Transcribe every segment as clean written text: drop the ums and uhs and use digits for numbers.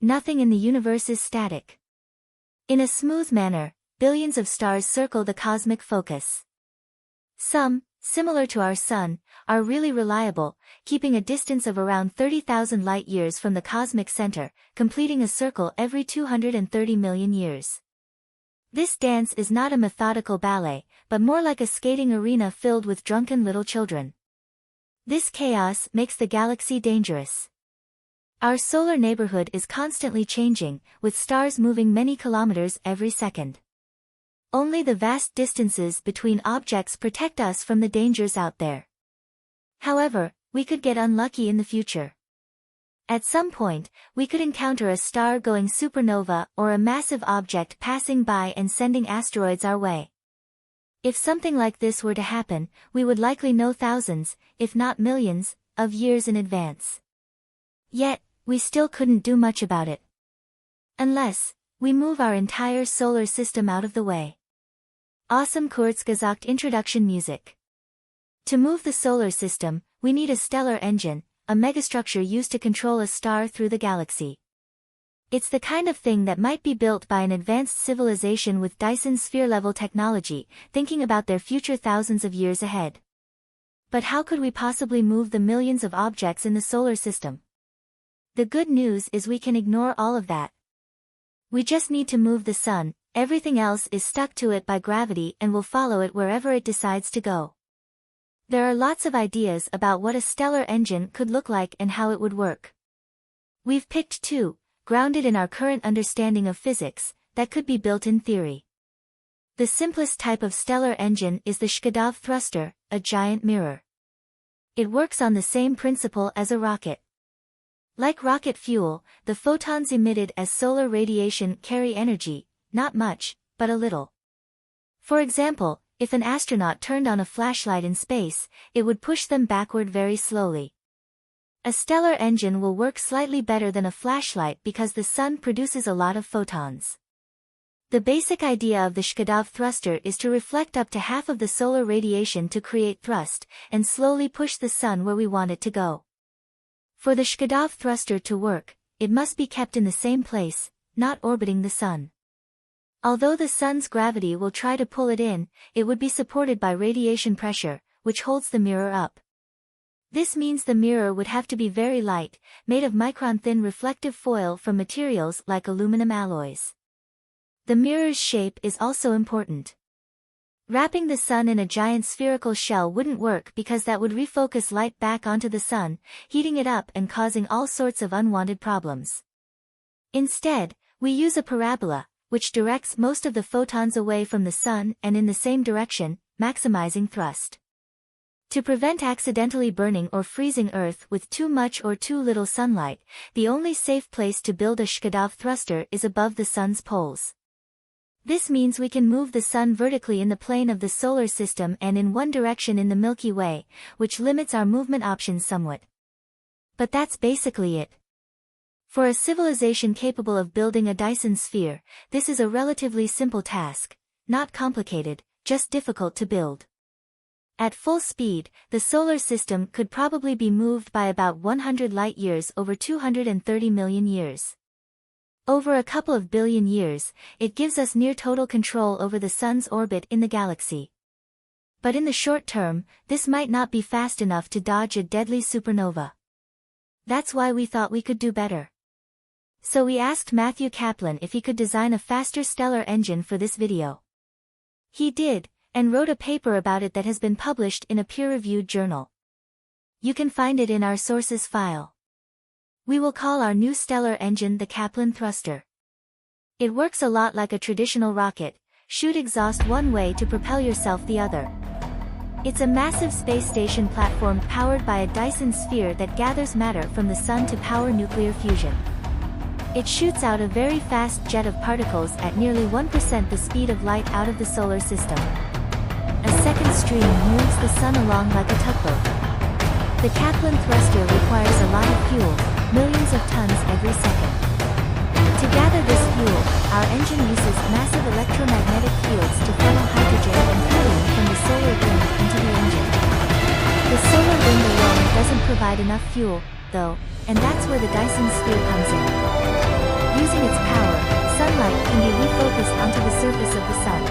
Nothing in the universe is static. In a smooth manner, billions of stars circle the cosmic focus. Some, similar to our Sun, are really reliable, keeping a distance of around 30,000 light-years from the cosmic center, completing a circle every 230 million years. This dance is not a methodical ballet, but more like a skating arena filled with drunken little children. This chaos makes the galaxy dangerous. Our solar neighborhood is constantly changing, with stars moving many kilometers every second. Only the vast distances between objects protect us from the dangers out there. However, we could get unlucky in the future. At some point, we could encounter a star-going supernova or a massive object passing by and sending asteroids our way. If something like this were to happen, we would likely know thousands, if not millions, of years in advance. Yet, we still couldn't do much about it. Unless we move our entire solar system out of the way. Awesome Kurzgesagt introduction music. To move the solar system, we need a stellar engine, a megastructure used to control a star through the galaxy. It's the kind of thing that might be built by an advanced civilization with Dyson sphere-level technology, thinking about their future thousands of years ahead. But how could we possibly move the millions of objects in the solar system? The good news is we can ignore all of that. We just need to move the sun, everything else is stuck to it by gravity and will follow it wherever it decides to go. There are lots of ideas about what a stellar engine could look like and how it would work. We've picked two, grounded in our current understanding of physics, that could be built in theory. The simplest type of stellar engine is the Shkadov thruster, a giant mirror. It works on the same principle as a rocket. Like rocket fuel, the photons emitted as solar radiation carry energy, not much, but a little. For example, if an astronaut turned on a flashlight in space, it would push them backward very slowly. A stellar engine will work slightly better than a flashlight because the sun produces a lot of photons. The basic idea of the Shkadov thruster is to reflect up to half of the solar radiation to create thrust, and slowly push the sun where we want it to go. For the Shkadov thruster to work, it must be kept in the same place, not orbiting the sun. Although the sun's gravity will try to pull it in, it would be supported by radiation pressure, which holds the mirror up. This means the mirror would have to be very light, made of micron-thin reflective foil from materials like aluminum alloys. The mirror's shape is also important. Wrapping the sun in a giant spherical shell wouldn't work because that would refocus light back onto the sun, heating it up and causing all sorts of unwanted problems. Instead, we use a parabola, which directs most of the photons away from the sun and in the same direction, maximizing thrust. To prevent accidentally burning or freezing Earth with too much or too little sunlight, the only safe place to build a Shkadov thruster is above the sun's poles. This means we can move the sun vertically in the plane of the solar system and in one direction in the Milky Way, which limits our movement options somewhat. But that's basically it. For a civilization capable of building a Dyson sphere, this is a relatively simple task, not complicated, just difficult to build. At full speed, the solar system could probably be moved by about 100 light-years over 230 million years. Over a couple of billion years, it gives us near total control over the sun's orbit in the galaxy. But in the short term, this might not be fast enough to dodge a deadly supernova. That's why we thought we could do better. So we asked Matthew Kaplan if he could design a faster stellar engine for this video. He did, and wrote a paper about it that has been published in a peer-reviewed journal. You can find it in our sources file. We will call our new stellar engine the Kaplan thruster. It works a lot like a traditional rocket, shoot exhaust one way to propel yourself the other. It's a massive space station platform powered by a Dyson sphere that gathers matter from the sun to power nuclear fusion. It shoots out a very fast jet of particles at nearly 1% the speed of light out of the solar system. A second stream moves the sun along like a tugboat. The Kaplan thruster requires a lot of fuel, millions of tons every second. To gather this fuel, our engine uses massive electromagnetic fields to funnel hydrogen and helium from the solar wind into the engine. The solar wind alone doesn't provide enough fuel, though, and that's where the Dyson sphere comes in. surface of the sun.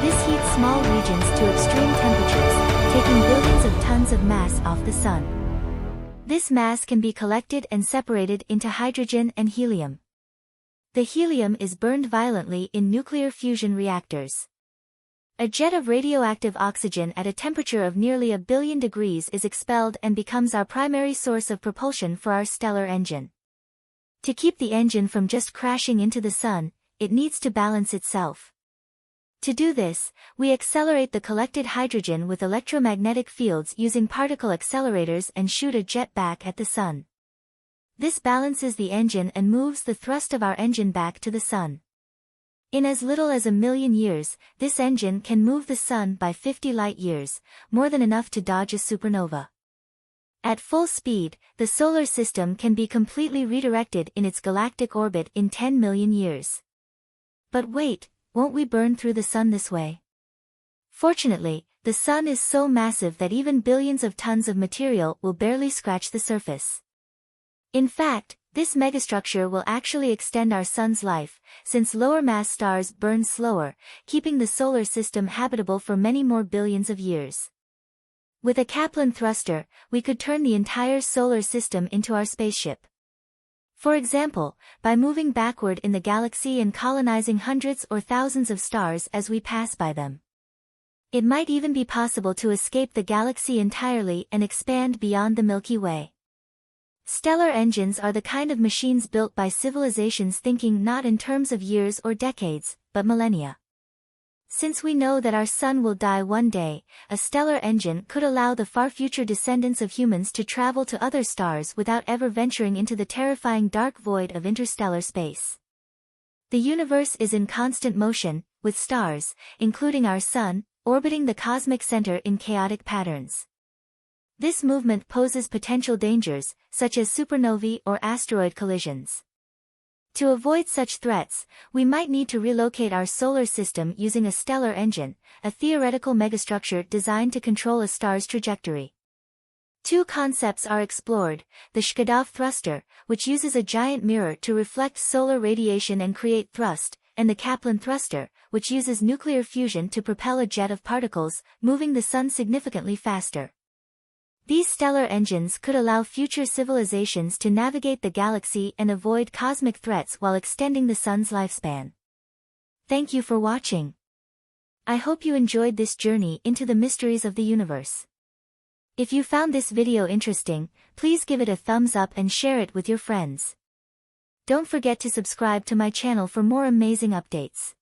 This heats small regions to extreme temperatures, taking billions of tons of mass off the sun. This mass can be collected and separated into hydrogen and helium. The helium is burned violently in nuclear fusion reactors. A jet of radioactive oxygen at a temperature of nearly 1 billion degrees is expelled and becomes our primary source of propulsion for our stellar engine. To keep the engine from just crashing into the sun, it needs to balance itself. To do this, we accelerate the collected hydrogen with electromagnetic fields using particle accelerators and shoot a jet back at the sun. This balances the engine and moves the thrust of our engine back to the sun. In as little as 1 million years, this engine can move the sun by 50 light-years, more than enough to dodge a supernova. At full speed, the solar system can be completely redirected in its galactic orbit in 10 million years. But wait, won't we burn through the sun this way? Fortunately, the sun is so massive that even billions of tons of material will barely scratch the surface. In fact, this megastructure will actually extend our sun's life, since lower-mass stars burn slower, keeping the solar system habitable for many more billions of years. With a Kaplan thruster, we could turn the entire solar system into our spaceship. For example, by moving backward in the galaxy and colonizing hundreds or thousands of stars as we pass by them. It might even be possible to escape the galaxy entirely and expand beyond the Milky Way. Stellar engines are the kind of machines built by civilizations thinking not in terms of years or decades, but millennia. Since we know that our sun will die one day, a stellar engine could allow the far future descendants of humans to travel to other stars without ever venturing into the terrifying dark void of interstellar space. The universe is in constant motion, with stars, including our sun, orbiting the cosmic center in chaotic patterns. This movement poses potential dangers, such as supernovae or asteroid collisions. To avoid such threats, we might need to relocate our solar system using a stellar engine, a theoretical megastructure designed to control a star's trajectory. Two concepts are explored: the Shkadov thruster, which uses a giant mirror to reflect solar radiation and create thrust, and the Kaplan thruster, which uses nuclear fusion to propel a jet of particles, moving the sun significantly faster. These stellar engines could allow future civilizations to navigate the galaxy and avoid cosmic threats while extending the sun's lifespan. Thank you for watching. I hope you enjoyed this journey into the mysteries of the universe. If you found this video interesting, please give it a thumbs up and share it with your friends. Don't forget to subscribe to my channel for more amazing updates.